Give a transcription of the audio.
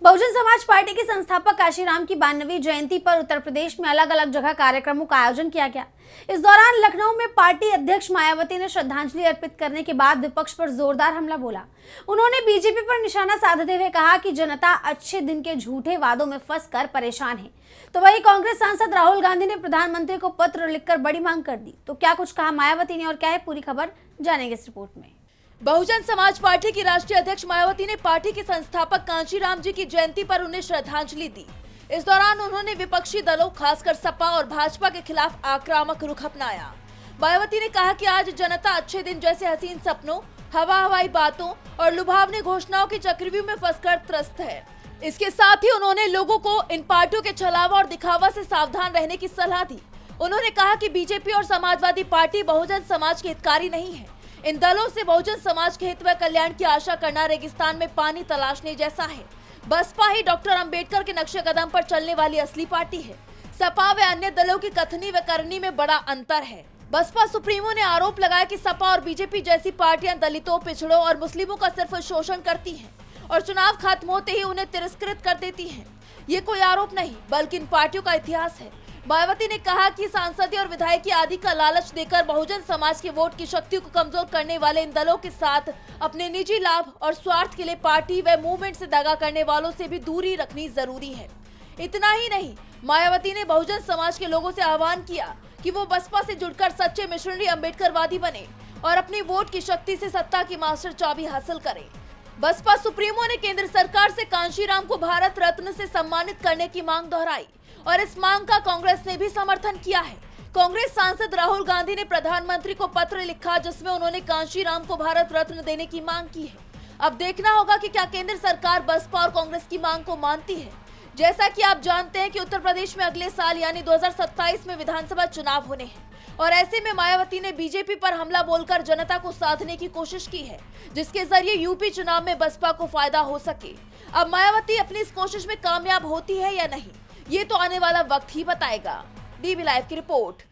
Bahujan Samaj party के संस्थापक काशीराम की 92वीं जयंती पर उत्तर प्रदेश में अलग अलग जगह कार्यक्रमों का आयोजन किया गया। इस दौरान लखनऊ में पार्टी अध्यक्ष मायावती ने श्रद्धांजलि अर्पित करने के बाद विपक्ष पर जोरदार हमला बोला। उन्होंने बीजेपी पर निशाना साधते हुए कहा कि जनता अच्छे दिन के झूठे वादों में फंसकर परेशान है। तो वहीं कांग्रेस सांसद राहुल गांधी ने प्रधानमंत्री को पत्र लिखकर बड़ी मांग कर दी। तो क्या कुछ कहा मायावती ने और क्या है पूरी खबर, जानेंगे इस रिपोर्ट में। बहुजन समाज पार्टी की राष्ट्रीय अध्यक्ष मायावती ने पार्टी के संस्थापक कांशीराम जी की जयंती पर उन्हें श्रद्धांजलि दी। इस दौरान उन्होंने विपक्षी दलों खासकर सपा और भाजपा के खिलाफ आक्रामक रुख अपनाया। मायावती ने कहा कि आज जनता अच्छे दिन जैसे हसीन सपनों, हवाई बातों और लुभावनी घोषणाओं के चक्रव्यूह में फंसकर त्रस्त है। इसके साथ ही उन्होंने लोगों को इन पार्टियों के छलावा और दिखावा से सावधान रहने की सलाह दी। उन्होंने कहा कि बीजेपी और समाजवादी पार्टी बहुजन समाज के हितकारी नहीं है। इन दलों से बहुजन समाज के हित व कल्याण की आशा करना रेगिस्तान में पानी तलाशने जैसा है। बसपा ही डॉक्टर अंबेडकर के नक्शे कदम पर चलने वाली असली पार्टी है। सपा व अन्य दलों की कथनी व करनी में बड़ा अंतर है। बसपा सुप्रीमो ने आरोप लगाया कि सपा और बीजेपी जैसी पार्टियां दलितों, पिछड़ों और मुस्लिमों का सिर्फ शोषण करती हैं और चुनाव खत्म होते ही उन्हें तिरस्कृत कर देती हैं। ये कोई आरोप नहीं बल्कि इन पार्टियों का इतिहास है। मायावती ने कहा कि सांसदीय और विधायकी आदि का लालच देकर बहुजन समाज के वोट की शक्ति को कमजोर करने वाले इन दलों के साथ अपने निजी लाभ और स्वार्थ के लिए पार्टी व मूवमेंट से दगा करने वालों से भी दूरी रखनी जरूरी है। इतना ही नहीं, मायावती ने बहुजन समाज के लोगों से आह्वान किया कि वो बसपा से जुड़कर सच्चे मिशनरी अम्बेडकरवादी बने और अपनी वोट की शक्ति से सत्ता की मास्टर चाबी हासिल करें। बसपा सुप्रीमो ने केंद्र सरकार से कांशीराम को भारत रत्न से सम्मानित करने की मांग दोहराई और इस मांग का कांग्रेस ने भी समर्थन किया है। कांग्रेस सांसद राहुल गांधी ने प्रधानमंत्री को पत्र लिखा जिसमें उन्होंने कांशीराम को भारत रत्न देने की मांग की है। अब देखना होगा कि क्या केंद्र सरकार बसपा और कांग्रेस की मांग को मानती है। जैसा कि आप जानते हैं कि उत्तर प्रदेश में अगले साल यानी 2027 में विधानसभा चुनाव होने हैं और ऐसे में मायावती ने बीजेपी पर हमला बोलकर जनता को साधने की कोशिश की है, जिसके जरिए यूपी चुनाव में बसपा को फायदा हो सके। अब मायावती अपनी इस कोशिश में कामयाब होती है या नहीं, ये तो आने वाला वक्त ही बताएगा। डीवी लाइव की रिपोर्ट।